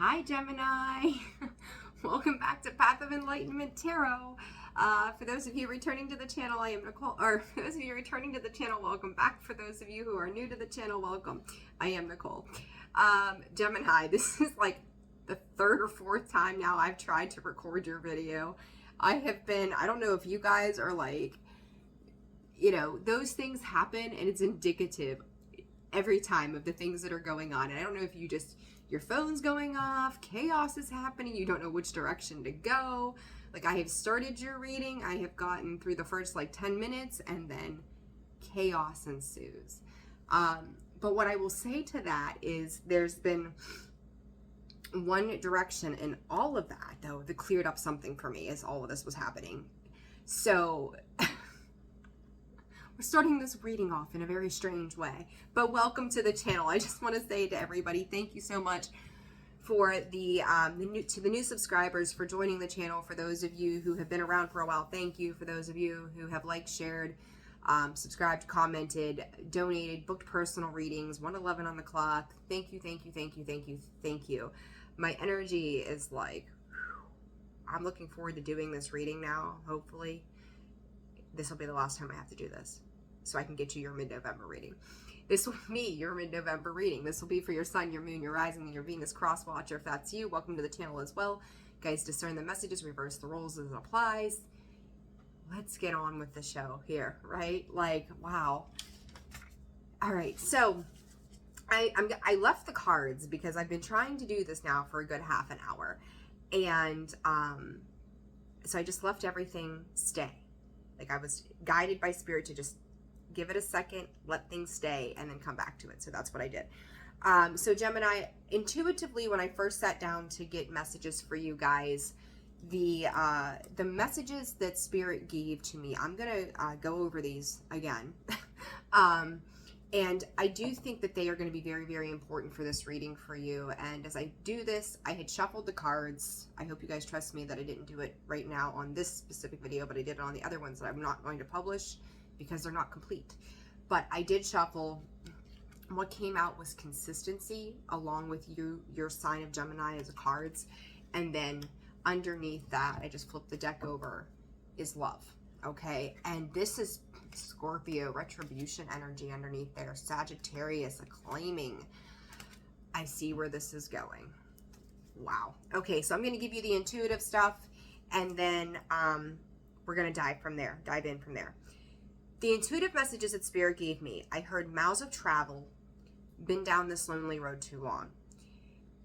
Hi, Gemini. Welcome back to Path of Enlightenment Tarot. For those of you returning to the channel, I am Nicole. Or for those of you returning to the channel, welcome back. For those of you who are new to the channel, welcome. I am Nicole. Gemini, this is like the third or fourth time now I've tried to record your video. I don't know if you guys are like, those things happen and it's indicative every time of the things that are going on. And I don't know if your phone's going off, chaos is happening, you don't know which direction to go. Like, I have started your reading, I have gotten through the first 10 minutes, and then chaos ensues. But what I will say to that is there's been one direction in all of that, though, that cleared up something for me as all of this was happening. So we're starting this reading off in a very strange way, but welcome to the channel. I just want to say to everybody, thank you so much for the new subscribers for joining the channel. For those of you who have been around for a while, thank you. For those of you who have liked, shared, subscribed, commented, donated, booked personal readings, 111 on the clock, thank you, thank you, thank you, thank you, thank you. My energy is like, I'm looking forward to doing this reading now. Hopefully this will be the last time I have to do this, so I can get you your mid-November reading. This will be your mid-November reading. This will be for your sun, your moon, your rising, and your Venus cross watcher. If that's you, welcome to the channel as well. Guys, discern the messages, reverse the roles as it applies. Let's get on with the show here, right? Like, wow. All right, so I left the cards because I've been trying to do this now for a good half an hour. And so I just left everything stay. Like, I was guided by spirit to just give it a second, let things stay, and then come back to it. So that's what I did. So Gemini, intuitively, when I first sat down to get messages for you guys, the messages that spirit gave to me, I'm gonna go over these again. And I do think that they are going to be very, very important for this reading for you. And as I do this, I had shuffled the cards. I hope you guys trust me that I didn't do it right now on this specific video, but I did it on the other ones that I'm not going to publish because they're not complete. But I did shuffle. What came out was consistency, along with your sign of Gemini as a cards. And then underneath that, I just flipped the deck over, is love. Okay, and this is Scorpio, retribution energy underneath there, Sagittarius, acclaiming. I see where this is going. Wow. Okay, so I'm going to give you the intuitive stuff, and then we're going to dive in from there. The intuitive messages that Spirit gave me, I heard mouths of travel, been down this lonely road too long.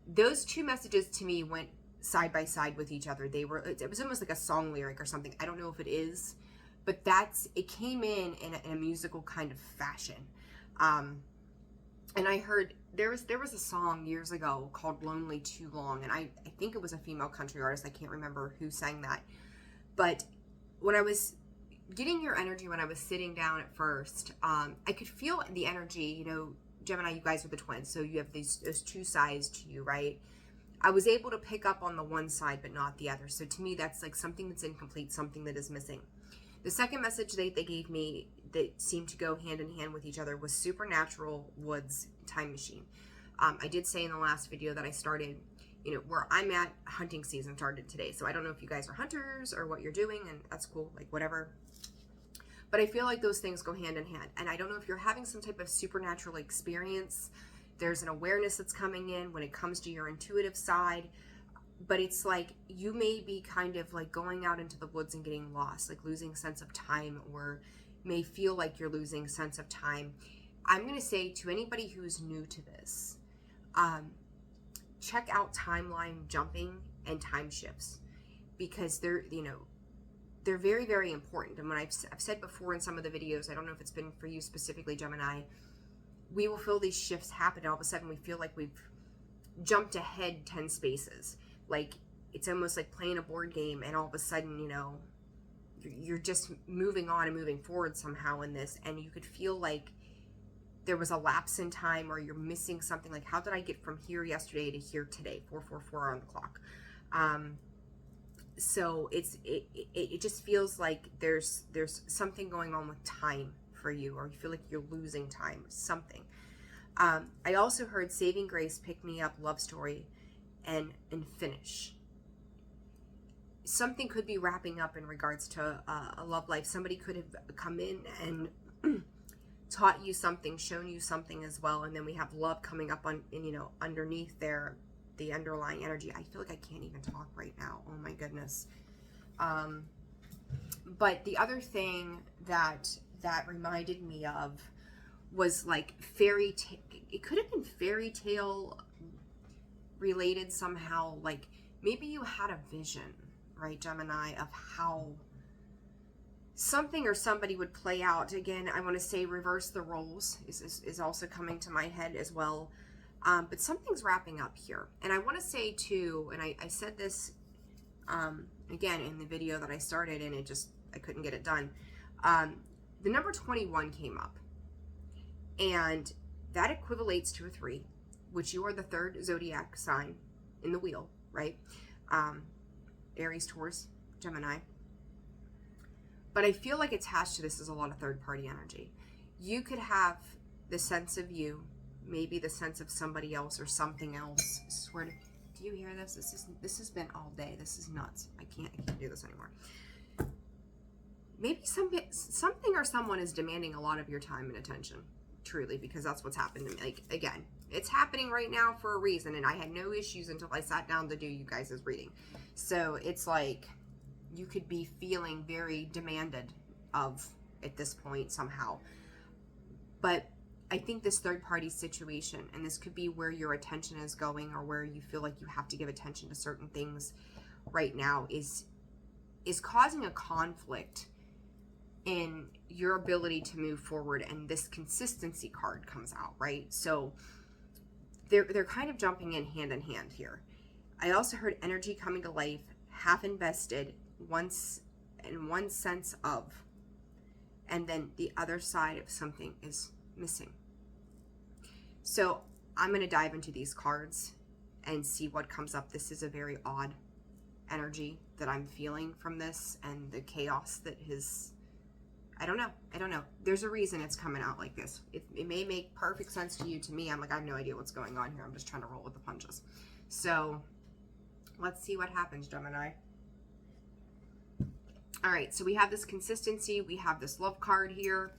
Those two messages to me went side by side with each other. It was almost like a song lyric or something. I don't know if it is, but it came in a musical kind of fashion. And I heard there was a song years ago called Lonely Too Long, and I think it was a female country artist. I can't remember who sang that. But when I was getting your energy, when I was sitting down at first, I could feel the energy. Gemini, you guys are the twins, so you have those two sides to you, right? I was able to pick up on the one side but not the other. So to me, that's like something that's incomplete, something that is missing. The second message they gave me that seemed to go hand in hand with each other was Supernatural Woods Time Machine. I did say in the last video that I started, where I'm at, hunting season started today. So I don't know if you guys are hunters or what you're doing, and that's cool, like whatever. But I feel like those things go hand in hand. And I don't know if you're having some type of supernatural experience. There's an awareness that's coming in when it comes to your intuitive side. But it's like you may be kind of like going out into the woods and getting lost, like losing sense of time, or may feel like you're losing sense of time. I'm going to say to anybody who's new to this, check out timeline jumping and time shifts, because they're very, very important. And when I've said before in some of the videos, I don't know if it's been for you specifically, Gemini, we will feel these shifts happen, and all of a sudden we feel like we've jumped ahead 10 spaces. Like, it's almost like playing a board game, and all of a sudden, you're just moving on and moving forward somehow in this, and you could feel like there was a lapse in time, or you're missing something. Like, how did I get from here yesterday to here today? 444 on the clock. So it just feels like there's something going on with time for you, or you feel like you're losing time, something. I also heard Saving Grace, Pick Me Up, Love Story, and finish. Something could be wrapping up in regards to a love life. Somebody could have come in and taught you something, shown you something as well, and then we have love coming up on, you know, underneath there, the underlying energy. I feel like I can't even talk right now. Oh my goodness. But the other thing that reminded me of was like it could have been fairy tale related somehow. Like maybe you had a vision, right, Gemini, of how something or somebody would play out. Again, I want to say reverse the roles is also coming to my head as well. But something's wrapping up here. And I want to say too, and I said this again in the video that I started, and I couldn't get it done. The number 21 came up, and that equivalates to a 3, which you are the 3rd zodiac sign in the wheel, right? Aries, Taurus, Gemini. But I feel like attached to this is a lot of third-party energy. You could have the sense of you, maybe the sense of somebody else or something else. Do you hear this? This has been all day. This is nuts. I can't do this anymore. Maybe something or someone is demanding a lot of your time and attention, truly, because that's what's happened to me. Like, again, it's happening right now for a reason, and I had no issues until I sat down to do you guys' reading. So it's like you could be feeling very demanded of at this point somehow. But I think this third-party situation, and this could be where your attention is going or where you feel like you have to give attention to certain things right now, is causing a conflict in your ability to move forward. And this consistency card comes out, right? So they're kind of jumping in hand here. I also heard energy coming to life, half invested, once in one sense of, and then the other side of something is missing. So I'm going to dive into these cards and see what comes up. This is a very odd energy that I'm feeling from this, and the chaos that I don't know. There's a reason it's coming out like this. It may make perfect sense to you. To me, I'm like, I have no idea what's going on here. I'm just trying to roll with the punches. So let's see what happens, Gemini. All right, so we have this consistency. We have this love card here.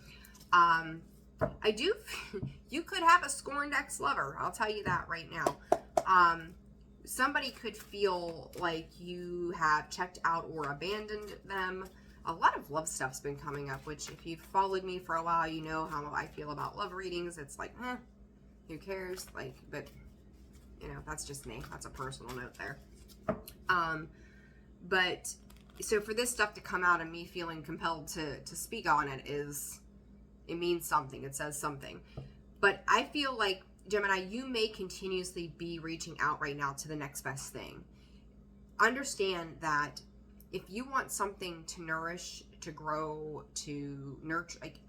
You could have a scorned ex-lover. I'll tell you that right now. Somebody could feel like you have checked out or abandoned them. A lot of love stuff's been coming up, which if you've followed me for a while, you know how I feel about love readings. It's like, who cares? Like, but, you know, that's just me. That's a personal note there. But, so for this stuff to come out and me feeling compelled to speak on it it means something. It says something. But I feel like, Gemini, you may continuously be reaching out right now to the next best thing. Understand that if you want something to nourish, to grow, to nurture, like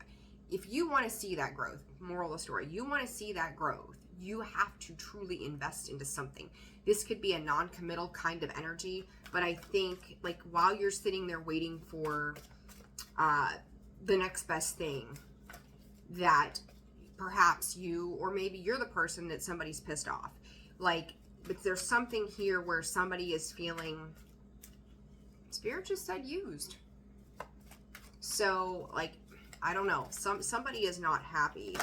if you want to see that growth, moral of the story, you want to see that growth, you have to truly invest into something. This could be a non-committal kind of energy, but I think like while you're sitting there waiting for the next best thing, that perhaps you, or maybe you're the person that somebody's pissed off. Like, but there's something here where somebody is feeling, Spirit just said used. So, like, I don't know. Somebody is not happy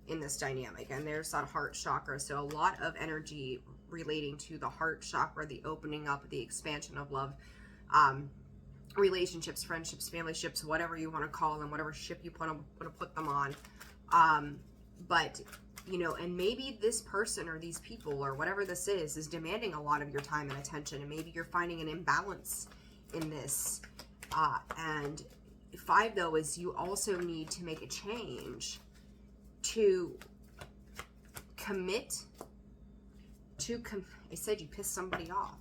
in this dynamic, and there's that heart chakra. So a lot of energy relating to the heart chakra, the opening up, the expansion of love, relationships, friendships, family ships, whatever you want to call them, whatever ship you want to put them on. But, you know, and maybe this person or these people or whatever this is demanding a lot of your time and attention, and maybe you're finding an imbalance in this. And 5, though, is you also need to make a change to commit to, I said you pissed somebody off.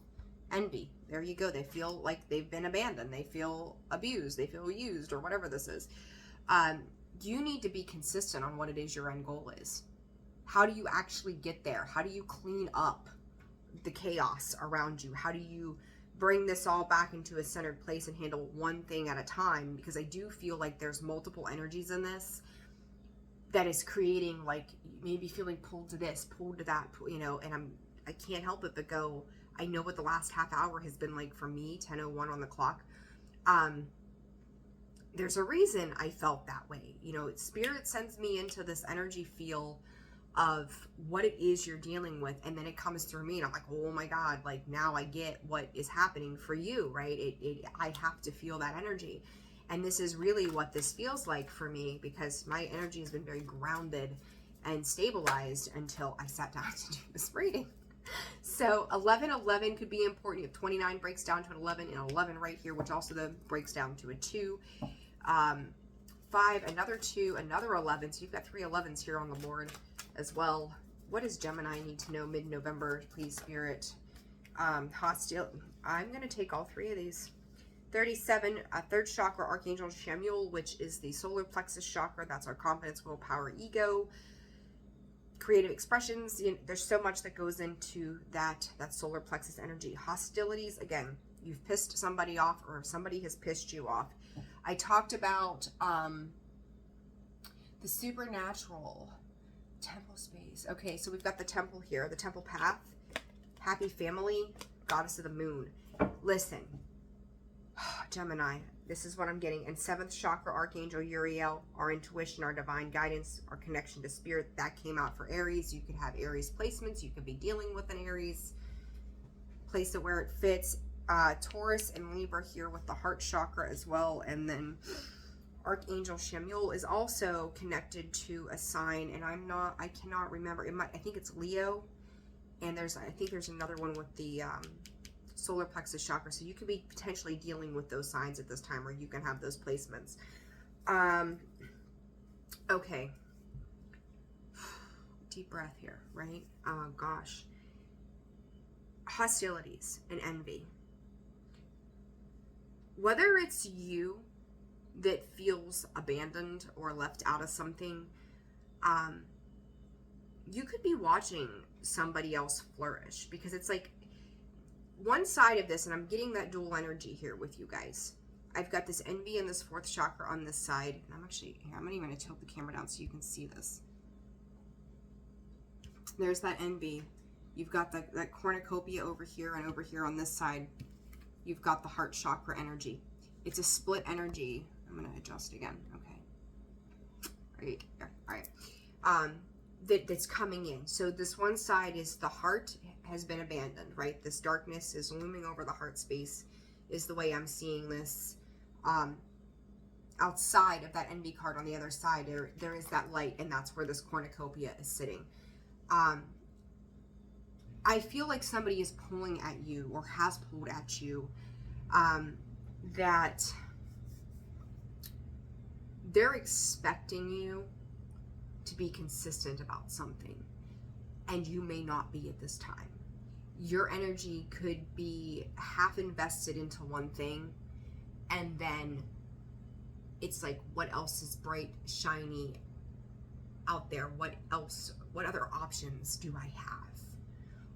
Envy. There you go. They feel like they've been abandoned. They feel abused. They feel used, or whatever this is. You need to be consistent on what it is your end goal is. How do you actually get there? How do you clean up the chaos around you? How do you bring this all back into a centered place and handle one thing at a time? Because I do feel like there's multiple energies in this that is creating, like, maybe feeling pulled to this, pulled to that, you know, and I can't help it but go, I know what the last half hour has been like for me, 10:01 on the clock. There's a reason I felt that way. You know, Spirit sends me into this energy field of what it is you're dealing with, and then it comes through me, and I'm like, oh my God, like now I get what is happening for you, right? I have to feel that energy. And this is really what this feels like for me, because my energy has been very grounded and stabilized until I sat down to do this reading. So 11 could be important. You have 29 breaks down to an 11, and 11 right here, which also then breaks down to a 2. 5, another 2, another 11. So you've got 3 11s here on the board as well. What does Gemini need to know mid-November, please, Spirit? Hostile. I'm going to take all 3 of these. 37, third chakra, Archangel Chamuel, which is the solar plexus chakra. That's our confidence, willpower, ego, creative expressions. You know, there's so much that goes into that solar plexus energy. Hostilities, again, you've pissed somebody off, or somebody has pissed you off. I talked about the supernatural temple space. Okay, so we've got the temple here, the temple path, happy family, goddess of the moon. Listen, Gemini, this is what I'm getting. And 7th chakra, Archangel Uriel, our intuition, our divine guidance, our connection to spirit. That came out for Aries. You could have Aries placements. You could be dealing with an Aries. Place it where it fits. Taurus and Libra here with the heart chakra as well. And then Archangel Chamuel is also connected to a sign, and I cannot remember. I think it's Leo. And I think there's another one with the solar plexus chakra. So you could be potentially dealing with those signs at this time, or you can have those placements. Okay. Deep breath here, right? Oh gosh. Hostilities and envy. Whether it's you that feels abandoned or left out of something, you could be watching somebody else flourish, because it's like one side of this, and I'm getting that dual energy here with you guys. I've got this envy and this 4th chakra on this side, and I'm not even going to tilt the camera down so you can see this. There's that envy. You've got that cornucopia over here, and over here on this side, you've got the heart chakra energy. It's a split energy. I'm going to adjust again. Okay. Right there. All right. That's coming in. So this one side is the heart has been abandoned, right? This darkness is looming over the heart space, is the way I'm seeing this. Outside of that envy card on the other side, there is that light, and that's where this cornucopia is sitting. I feel like somebody is pulling at you, or has pulled at you, that they're expecting you to be consistent about something, and you may not be at this time. Your energy could be half invested into one thing, and then it's like, what else is bright, shiny out there? What other options do I have?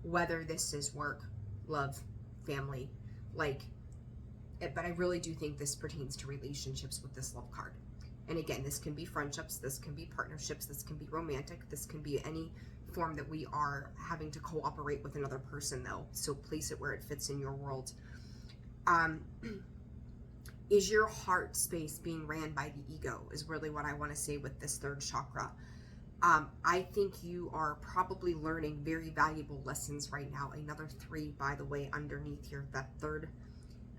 Whether this is work, love, family, but I really do think this pertains to relationships with this love card. And again, this can be friendships, this can be partnerships, this can be romantic, this can be any form that we are having to cooperate with another person, though. So place it where it fits in your world. Is your heart space being ran by the ego, is really what I want to say with this 3rd chakra. I think you are probably learning very valuable lessons right now. Another 3, by the way, underneath here, that 3rd.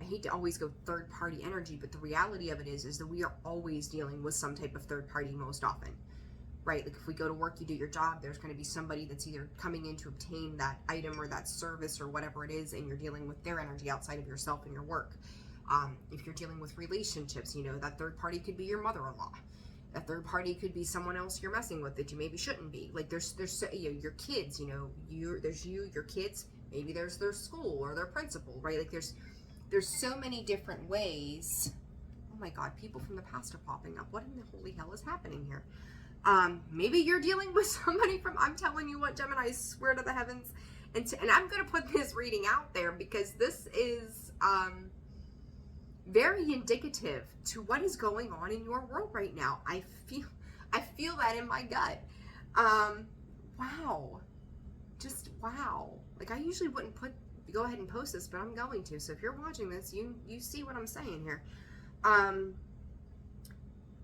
I hate to always go third party energy, but the reality of it is that we are always dealing with some type of third party most often, right? Like if we go to work, you do your job, there's going to be somebody that's either coming in to obtain that item or that service or whatever it is, and you're dealing with their energy outside of yourself and your work. If you're dealing with relationships, you know, that third party could be your mother-in-law. That third party could be someone else you're messing with that you maybe shouldn't be. Like there's your kids, there's your kids, maybe there's their school or their principal, right? Like there's so many different ways. Oh my God, people from the past are popping up. What in the holy hell is happening here? Maybe you're dealing with somebody from, I'm telling you what, Gemini, I swear to the heavens. And I'm going to put this reading out there because this is very indicative to what is going on in your world right now. I feel that in my gut. Wow. Just wow. Like, I usually wouldn't go ahead and post this, but I'm going to. So if you're watching this, you see what I'm saying here.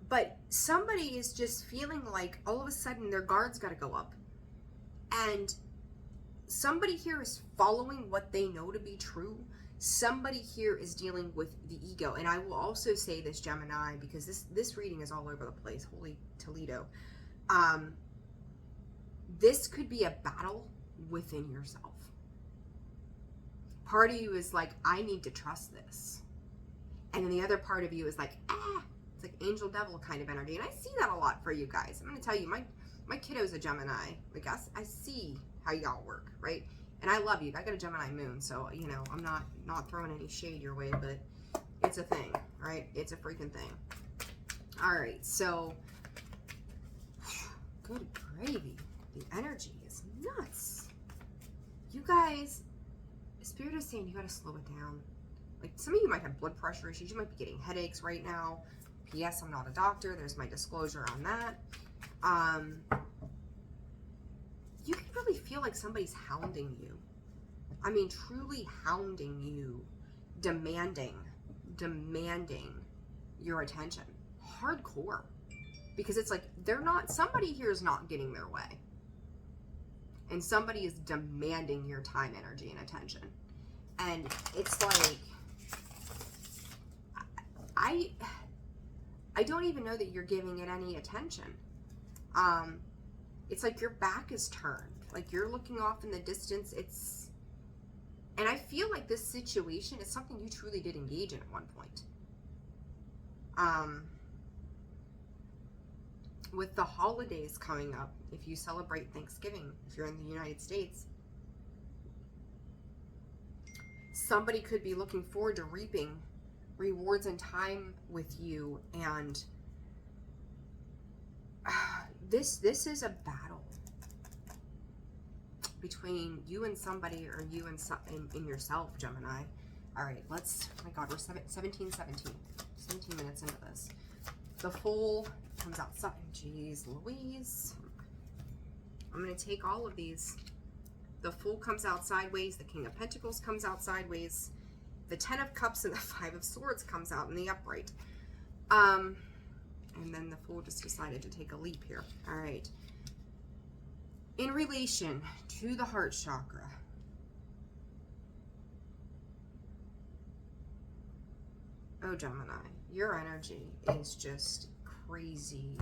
But somebody is just feeling like all of a sudden their guard's got to go up. And somebody here is following what they know to be true. Somebody here is dealing with the ego. And I will also say this, Gemini, because this reading is all over the place. Holy Toledo. This could be a battle within yourself. Part of you is like, I need to trust this. And then the other part of you is like, it's like angel devil kind of energy. And I see that a lot for you guys. I'm going to tell you, my kiddo's a Gemini. Like, I see how y'all work, right? And I love you. I got a Gemini moon, so, you know, I'm not throwing any shade your way, but it's a thing, right? It's a freaking thing. All right, so, good gravy. The energy is nuts. You guys, Spirit is saying you got to slow it down. Like, some of you might have blood pressure issues. You might be getting headaches right now. P.S. I'm not a doctor. There's my disclosure on that. You can really feel like somebody's hounding you. I mean, truly hounding you, demanding your attention. Hardcore. Because it's like, somebody here is not getting their way. And somebody is demanding your time, energy, and attention. And it's like, I don't even know that you're giving it any attention. It's like your back is turned. Like, you're looking off in the distance. And I feel like this situation is something you truly did engage in at one point. With the holidays coming up, if you celebrate Thanksgiving, if you're in the United States, somebody could be looking forward to reaping rewards and time with you. And this is a battle between you and somebody, or you and yourself, Gemini. All right, oh my God, we're 17 minutes into this. The Fool comes outside. Jeez Louise. I'm going to take all of these. The Fool comes out sideways. The King of Pentacles comes out sideways. The 10 of Cups and the 5 of Swords comes out in the upright. And then the Fool just decided to take a leap here. All right. In relation to the heart chakra, oh, Gemini, your energy is just crazy.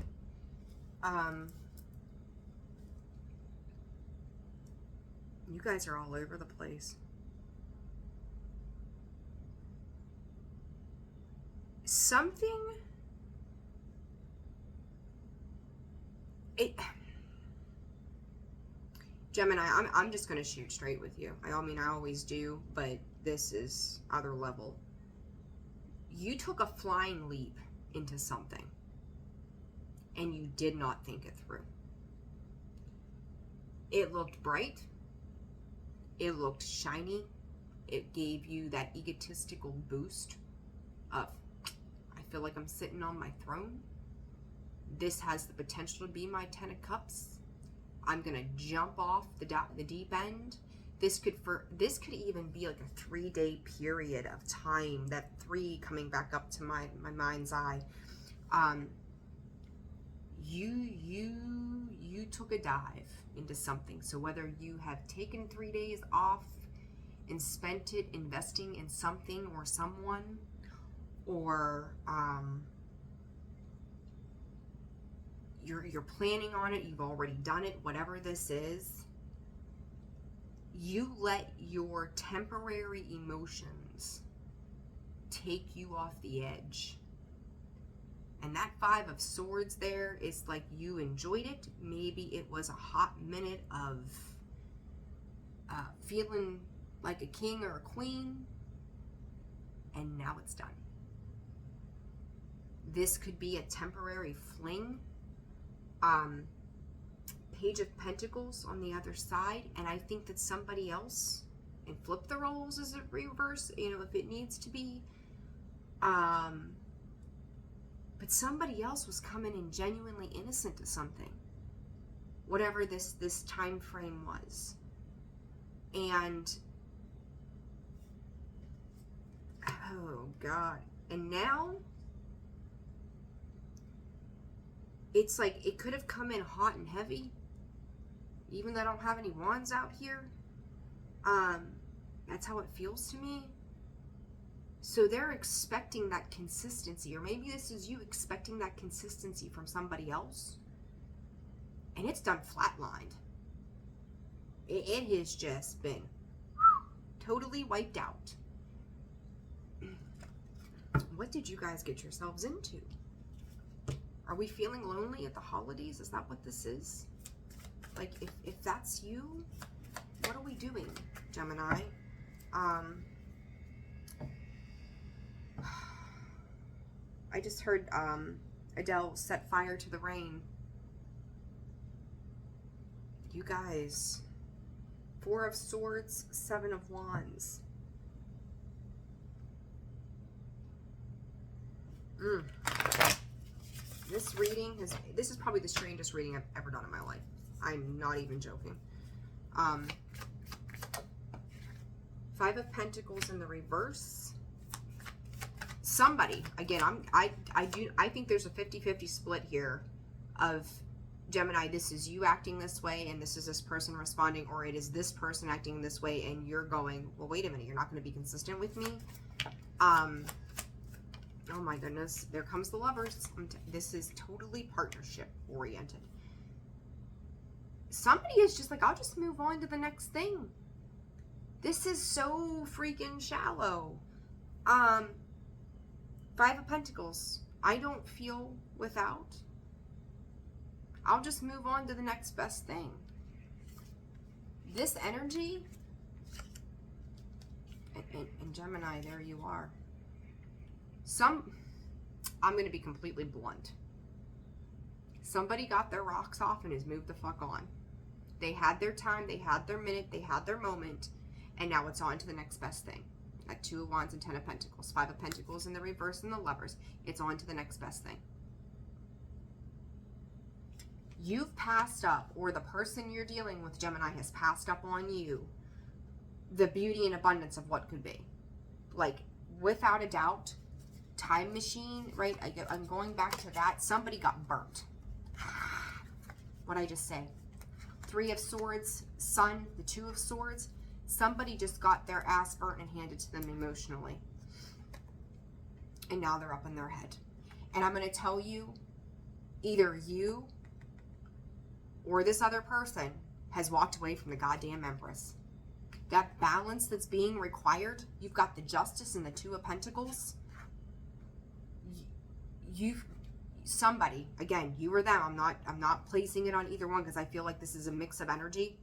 You guys are all over the place. Gemini, I'm just going to shoot straight with you. I mean, I always do, but this is other level. You took a flying leap into something, and you did not think it through. It looked bright. It looked shiny. It gave you that egotistical boost of, I feel like I'm sitting on my throne. This has the potential to be my 10 of Cups. I'm gonna jump off the deep end. This could even be like a 3-day period of time. That 3 coming back up to my mind's eye. You took a dive into something. So whether you have taken 3 days off and spent it investing in something or someone, or you're planning on it, you've already done it, whatever this is, you let your temporary emotions take you off the edge. And that 5 of Swords there is like you enjoyed it. Maybe it was a hot minute of feeling like a king or a queen, and now it's done. This could be a temporary fling. Page of Pentacles on the other side, and I think that somebody else, and flip the roles as a reverse, you know, if it needs to be, but somebody else was coming in genuinely innocent to something, whatever this time frame was, And, oh God. And now, it's like it could have come in hot and heavy, even though I don't have any wands out here. That's how it feels to me. So they're expecting that consistency, or maybe this is you expecting that consistency from somebody else, and it's done flatlined. It has just been totally wiped out. What did you guys get yourselves into? Are we feeling lonely at the holidays? Is that what this is? Like, if that's you, what are we doing, Gemini? I just heard Adele set fire to the rain. You guys, 4 of Swords, 7 of Wands. This reading this is probably the strangest reading I've ever done in my life. I'm not even joking. 5 of Pentacles in the reverse. Somebody, again, I think there's a 50-50 split here of Gemini, this is you acting this way and this is this person responding, or it is this person acting this way and you're going, well, wait a minute, you're not going to be consistent with me. Oh my goodness, there comes the Lovers. This is totally partnership oriented. Somebody is just like, I'll just move on to the next thing. This is so freaking shallow. 5 of Pentacles. I don't feel without. I'll just move on to the next best thing. This energy, and Gemini, there you are. I'm going to be completely blunt. Somebody got their rocks off and has moved the fuck on. They had their time, they had their minute, they had their moment, and now it's on to the next best thing. At 2 of Wands and 10 of Pentacles. 5 of Pentacles in the reverse and the Lovers. It's on to the next best thing. You've passed up, or the person you're dealing with, Gemini, has passed up on you the beauty and abundance of what could be. Like, without a doubt, time machine, right? I'm going back to that. Somebody got burnt. What'd I just say? 3 of Swords, Sun, the 2 of Swords. Somebody just got their ass burnt and handed to them emotionally. And now they're up in their head. And I'm going to tell you, either you or this other person has walked away from the goddamn Empress. That balance that's being required, you've got the Justice and the 2 of Pentacles. Somebody, again, you or them, I'm not placing it on either one because I feel like this is a mix of energy.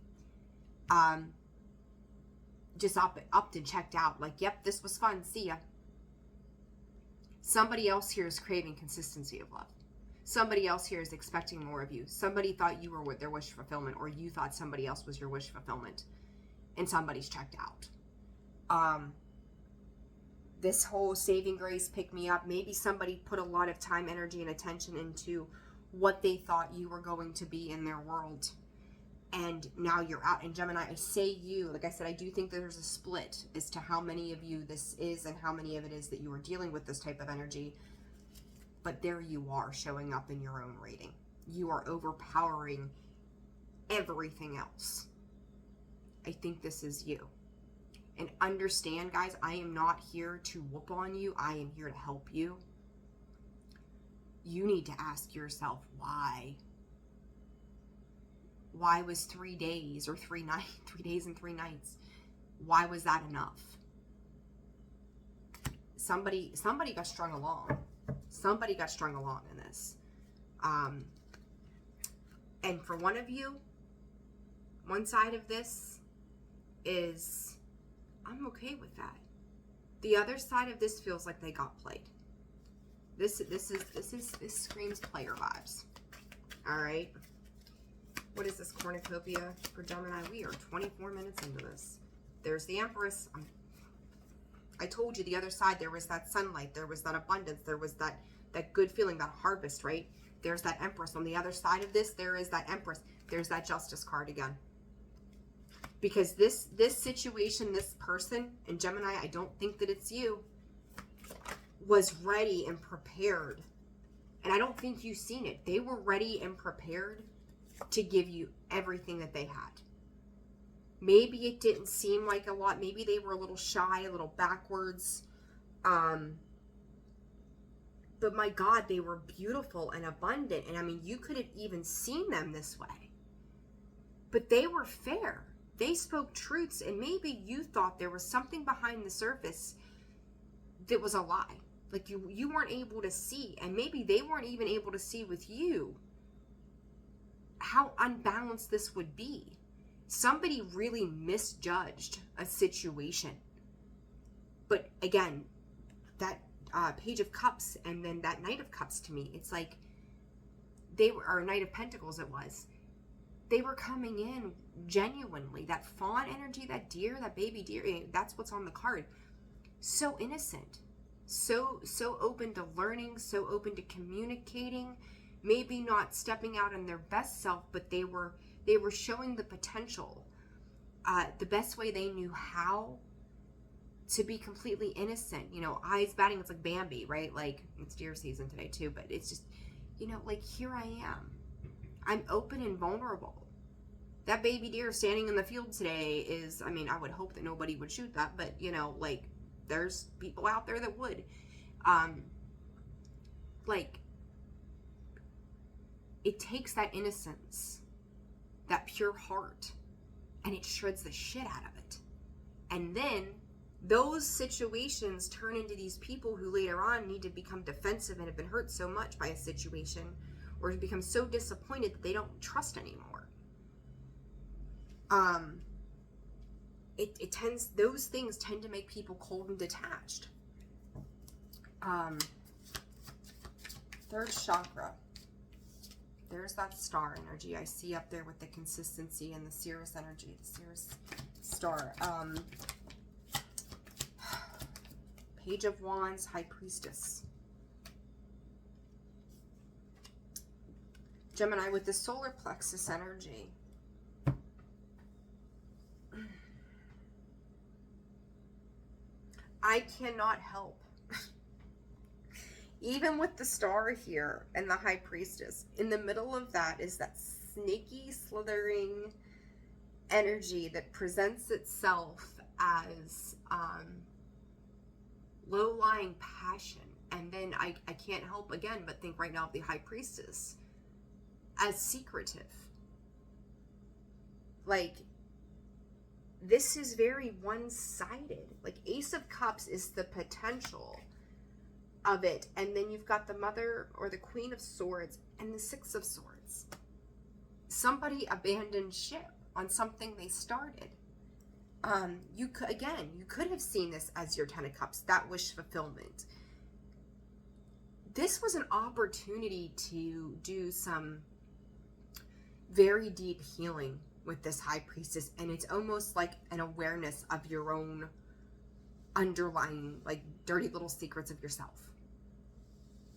Just upped and checked out. Like, yep, this was fun. See ya. Somebody else here is craving consistency of love. Somebody else here is expecting more of you. Somebody thought you were their wish fulfillment, or you thought somebody else was your wish fulfillment, and somebody's checked out. This whole saving grace, pick me up, maybe somebody put a lot of time, energy, and attention into what they thought you were going to be in their world. And now you're out. And Gemini, I say you, like I said, I do think there's a split as to how many of you this is and how many of it is that you are dealing with this type of energy. But there you are, showing up in your own reading. You are overpowering everything else. I think this is you. And understand, guys, I am not here to whoop on you. I am here to help you. You need to ask yourself why. Why was 3 days or 3 days and 3 nights? Why was that enough? Somebody got strung along. Somebody got strung along in this. And for one of you, one side of this is, I'm okay with that. The other side of this feels like they got played. This screams player vibes. All right. What is this cornucopia for Gemini? We are 24 minutes into this. There's the Empress. I told you the other side, there was that sunlight, there was that abundance, there was that good feeling, that harvest, right? There's that Empress. On the other side of this, there is that Empress. There's that Justice card again. Because this situation, this person, and Gemini, I don't think that it's you, was ready and prepared. And I don't think you've seen it. They were ready and prepared to give you everything that they had. Maybe it didn't seem like a lot. Maybe they were a little shy, a little backwards. But my God, they were beautiful and abundant. And I mean, you could have even seen them this way. But they were fair. They spoke truths. And maybe you thought there was something behind the surface that was a lie. Like you weren't able to see. And maybe they weren't even able to see with you how unbalanced this would be. Somebody really misjudged a situation. But again, that Page of Cups and then that Knight of Cups, to me, it's like they were, or Knight of Pentacles it was, they were coming in genuinely. That fawn energy, that deer, that baby deer, that's what's on the card. So innocent, so open to learning, so open to communicating, maybe not stepping out in their best self, but they were showing the potential, the best way they knew how, to be completely innocent. You know, eyes batting, it's like Bambi, right? Like, it's deer season today too, but it's just, you know, like, here I am. I'm open and vulnerable. That baby deer standing in the field today is, I mean, I would hope that nobody would shoot that, but, you know, like, there's people out there that would. Like, it takes that innocence, that pure heart, and it shreds the shit out of it. And then those situations turn into these people who later on need to become defensive and have been hurt so much by a situation, or become so disappointed that they don't trust anymore. Those things tend to make people cold and detached. Third chakra. There's that star energy I see up there with the consistency and the Cirrus energy, the Cirrus star. Page of Wands, High Priestess. Gemini with the solar plexus energy. I cannot help. Even with the star here and the High Priestess, in the middle of that is that sneaky, slithering energy that presents itself as low-lying passion. And then I can't help again but think right now of the High Priestess as secretive. Like, this is very one-sided. Like, Ace of Cups is the potential of it, and then you've got the Mother or the Queen of Swords and the Six of Swords. Somebody abandoned ship on something they started. You could have seen this as your Ten of Cups, that wish fulfillment. This was an opportunity to do some very deep healing with this High Priestess, and it's almost like an awareness of your own underlying, like, dirty little secrets of yourself,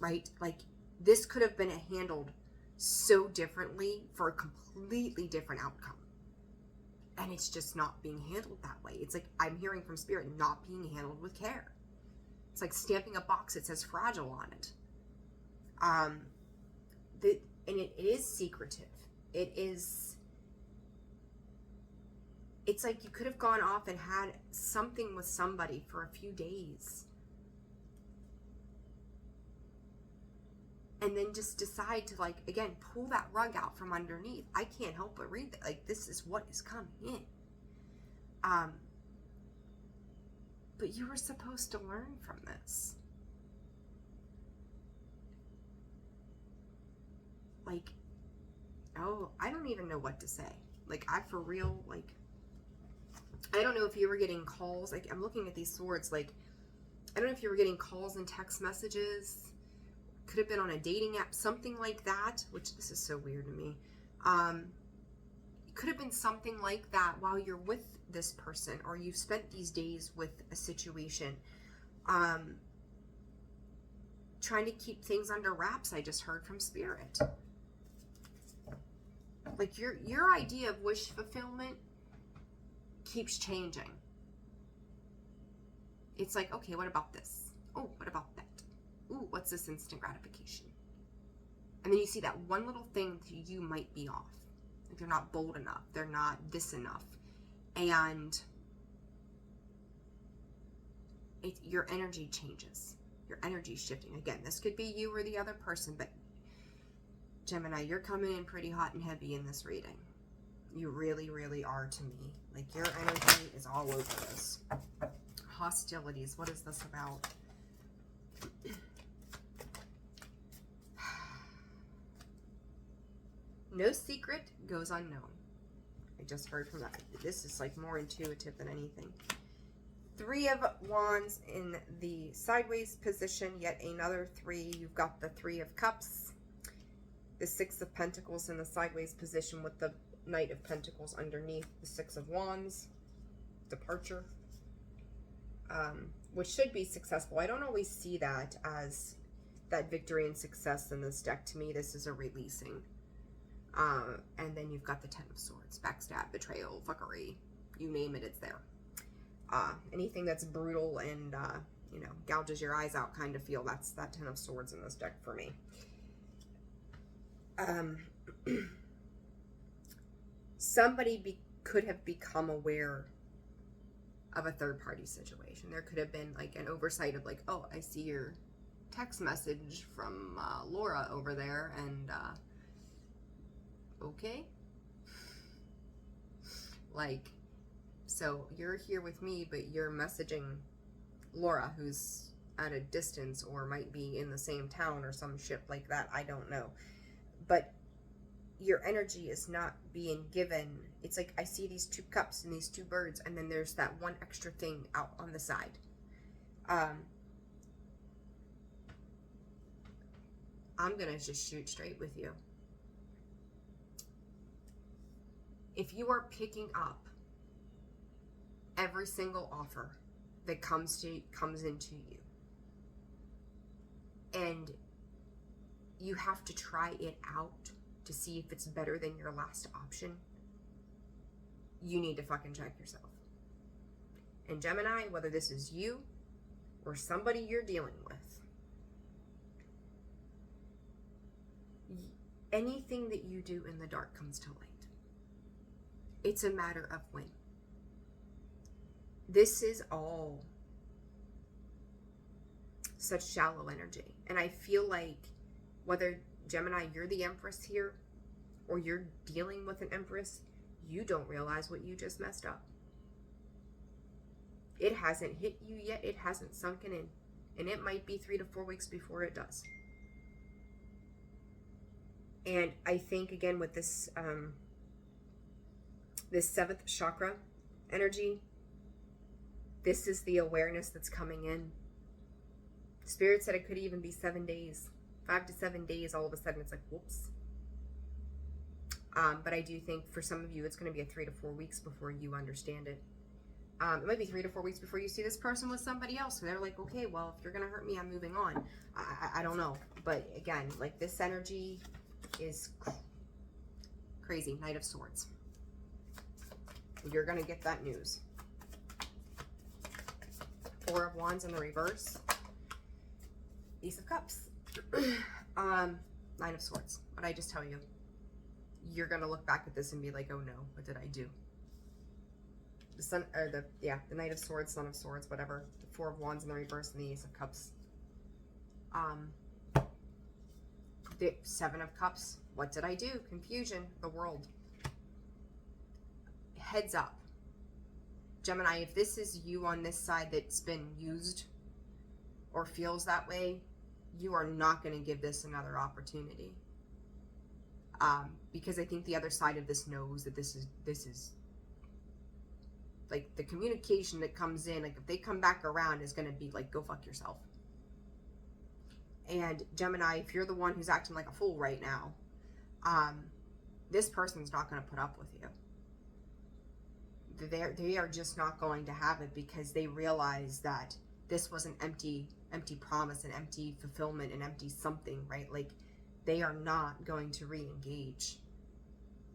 right? Like, this could have been handled so differently for a completely different outcome, and it's just not being handled that way. It's like, I'm hearing from Spirit, not being handled with care. It's like stamping a box that says fragile on it. And it is secretive. It's like you could have gone off and had something with somebody for a few days, and then just decide to, like, again, pull that rug out from underneath. I can't help but read that. Like, this is what is coming in. But you were supposed to learn from this. Like, oh, I don't even know what to say. Like, I for real, like, I don't know if you were getting calls. Like, I'm looking at these swords. Like, I don't know if you were getting calls and text messages. Could have been on a dating app, something like that, which this is so weird to me. It could have been something like that while you're with this person, or you've spent these days with a situation. Trying to keep things under wraps, I just heard from Spirit. Like, your idea of wish fulfillment keeps changing. It's like, okay, what about this? Oh, what about that? Ooh, what's this instant gratification? And then you see that one little thing that you might be off. Like they're not bold enough. They're not this enough. And your energy changes. Your energy shifting. Again, this could be you or the other person, but Gemini, you're coming in pretty hot and heavy in this reading. You really, really are to me. Like your energy is all over this. Hostilities. What is this about? No secret goes unknown. I just heard from that. This is like more intuitive than anything. 3 of Wands in the sideways position. Yet another 3. You've got the 3 of Cups. The 6 of Pentacles in the sideways position with the Knight of Pentacles underneath. The 6 of Wands. Departure. Which should be successful. I don't always see that as that victory and success in this deck. To me, this is a releasing. And then you've got the 10 of Swords. Backstab, betrayal, fuckery. You name it, it's there. Anything that's brutal and, you know, gouges your eyes out kind of feel. That's that 10 of Swords in this deck for me. Somebody could have become aware of a third-party situation. There could have been, like, an oversight of, like, oh, I see your text message from Laura over there, and, okay. Like, so you're here with me, but you're messaging Laura, who's at a distance or might be in the same town or some shit like that. I don't know. But your energy is not being given. It's like I see these 2 cups and these 2 birds, and then there's that one extra thing out on the side. I'm gonna just shoot straight with you. If you are picking up every single offer that comes into you, and you have to try it out to see if it's better than your last option, you need to fucking check yourself. And Gemini, whether this is you or somebody you're dealing with, anything that you do in the dark comes to light. It's a matter of when. This is all such shallow energy. And I feel like whether, Gemini, you're the Empress here or you're dealing with an Empress, you don't realize what you just messed up. It hasn't hit you yet. It hasn't sunken in. And it might be 3 to 4 weeks before it does. And I think, again, with this this 7th chakra energy, this is the awareness that's coming in. Spirit said it could even be 7 days. 5 to 7 days, all of a sudden it's like, whoops. But I do think for some of you, it's going to be a 3 to 4 weeks before you understand it. It might be 3 to 4 weeks before you see this person with somebody else. So they're like, okay, well, if you're going to hurt me, I'm moving on. I don't know. But again, like this energy is crazy. Knight of Swords. You're going to get that news. 4 of Wands in the reverse. Ace of Cups. 9 of Swords. What did I just tell you? You're going to look back at this and be like, oh no, what did I do? The sun, or the Knight of Swords, Son of Swords, whatever. The 4 of Wands in the reverse and the Ace of Cups. The 7 of Cups. What did I do? Confusion. The World. Heads up. Gemini, if this is you on this side that's been used or feels that way, you are not going to give this another opportunity. Because I think the other side of this knows that this is like the communication that comes in, like if they come back around is going to be like, go fuck yourself. And Gemini, if you're the one who's acting like a fool right now, this person's not going to put up with you. They are just not going to have it because they realize that this was an empty promise, an empty fulfillment, an empty something, right? Like they are not going to re-engage.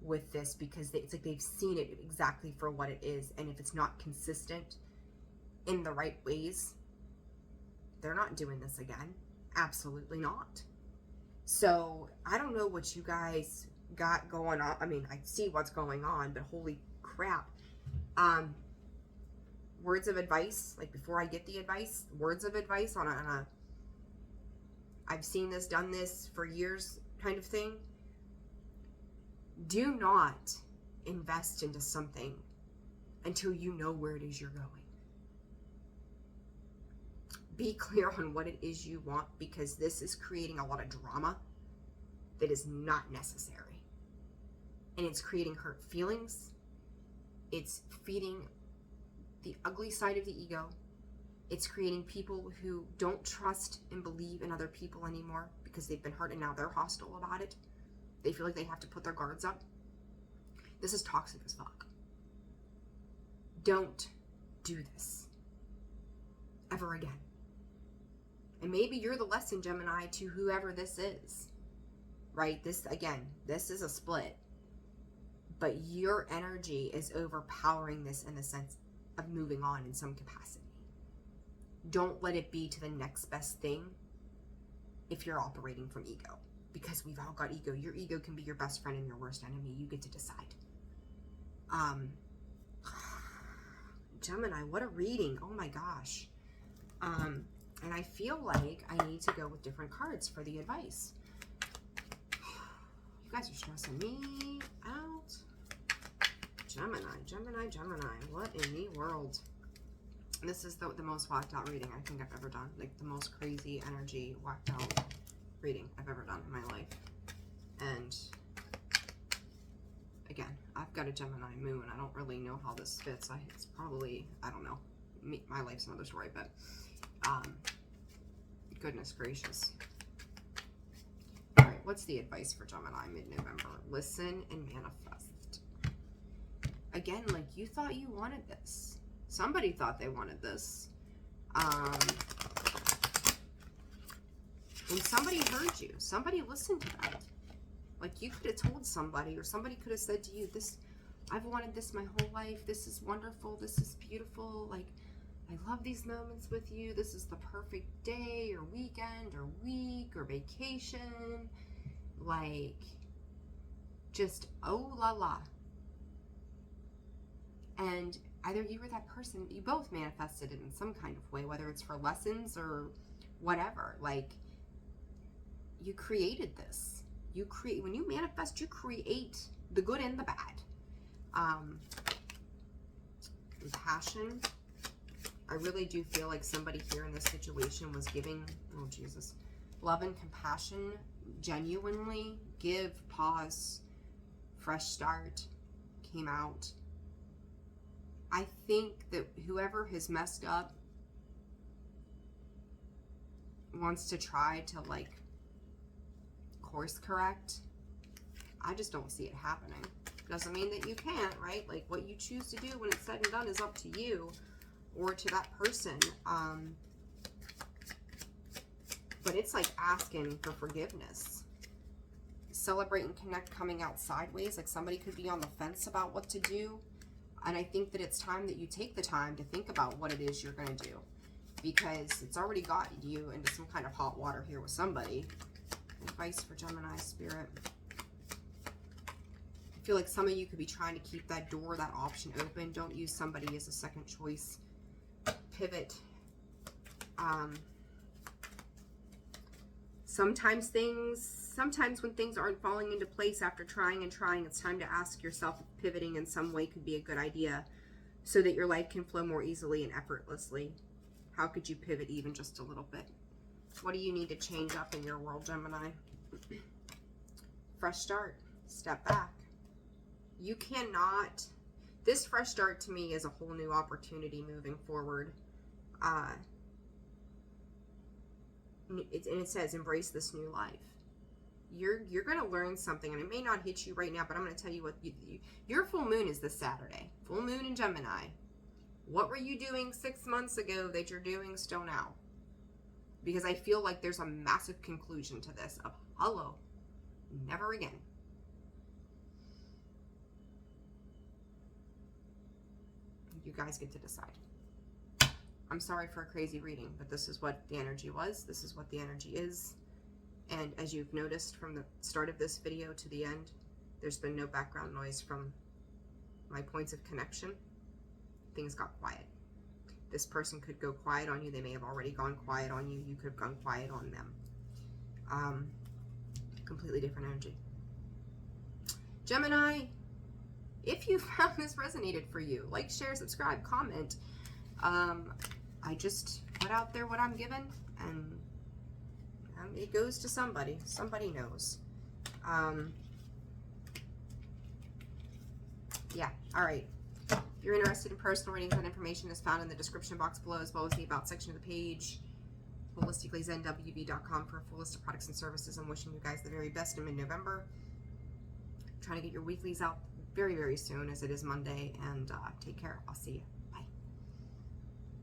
with this, because it's like they've seen it exactly for what it is. And if it's not consistent in the right ways, they're not doing this again. Absolutely not. So I don't know what you guys got going on. I mean, I see what's going on, but holy crap. Words of advice, like before I get the advice, words of advice on a I've seen this, done this for years kind of thing. Do not invest into something until you know where it is you're going. Be clear on what it is you want, because this is creating a lot of drama that is not necessary. And it's creating hurt feelings. It's feeding the ugly side of the ego. It's creating people who don't trust and believe in other people anymore because they've been hurt and now they're hostile about it. They feel like they have to put their guards up. This is toxic as fuck. Don't do this ever again. And maybe you're the lesson, Gemini, to whoever this is, right? This, again, this is a split, but your energy is overpowering this in the sense of moving on in some capacity. Don't let it be to the next best thing if you're operating from ego, because we've all got ego. Your ego can be your best friend and your worst enemy. You get to decide. Gemini, what a reading. Oh my gosh. And I feel like I need to go with different cards for the advice. You guys are stressing me out. Gemini, Gemini, Gemini. What in the world? This is the most whacked out reading I think I've ever done. Like the most crazy energy whacked out reading I've ever done in my life. And again, I've got a Gemini moon. I don't really know how this fits. It's probably, I don't know. My life's another story, but goodness gracious. All right, what's the advice for Gemini mid-November? Listen and manifest. Again, like you thought you wanted this. Somebody thought they wanted this. And somebody heard you. Somebody listened to that. Like you could have told somebody, or somebody could have said to you, "This, I've wanted this my whole life. This is wonderful. This is beautiful. Like, I love these moments with you. This is the perfect day or weekend or week or vacation. Like, just oh la la." And either you or that person, you both manifested it in some kind of way, whether it's for lessons or whatever. Like, you created this. You create, when you manifest, you create the good and the bad. Compassion. I really do feel like somebody here in this situation was giving, oh Jesus, love and compassion, genuinely. Give, pause, fresh start, came out. I think that whoever has messed up wants to try to like course correct. I just don't see it happening. Doesn't mean that you can't, right? Like what you choose to do when it's said and done is up to you or to that person. But it's like asking for forgiveness. Celebrate and connect coming out sideways. Like somebody could be on the fence about what to do. And I think that it's time that you take the time to think about what it is you're going to do, because it's already got you into some kind of hot water here with somebody. Advice for Gemini Spirit. I feel like some of you could be trying to keep that door, that option open. Don't use somebody as a second choice. Pivot. Sometimes when things aren't falling into place after trying and trying, it's time to ask yourself if pivoting in some way could be a good idea so that your life can flow more easily and effortlessly. How could you pivot even just a little bit? What do you need to change up in your world, Gemini? Fresh start. Step back. You cannot... This fresh start to me is a whole new opportunity moving forward. And it says, embrace this new life. You're going to learn something, and it may not hit you right now, but I'm going to tell you what. Your full moon is this Saturday. Full moon in Gemini. What were you doing 6 months ago that you're doing still now? Because I feel like there's a massive conclusion to this of, hello, never again. You guys get to decide. I'm sorry for a crazy reading, but this is what the energy was. This is what the energy is. And as you've noticed from the start of this video to the end, there's been no background noise from my points of connection. Things got quiet. This person could go quiet on you. They may have already gone quiet on you. You could have gone quiet on them. Completely different energy. Gemini, if you found this resonated for you, like, share, subscribe, comment. I just put out there what I'm given, and it goes to somebody. Somebody knows. Yeah, all right. If you're interested in personal readings, that information is found in the description box below, as well as the About section of the page. holisticallyzenwb.com for a full list of products and services. I'm wishing you guys the very best in mid-November. Trying to get your weeklies out very, very soon, as it is Monday, and take care. I'll see you.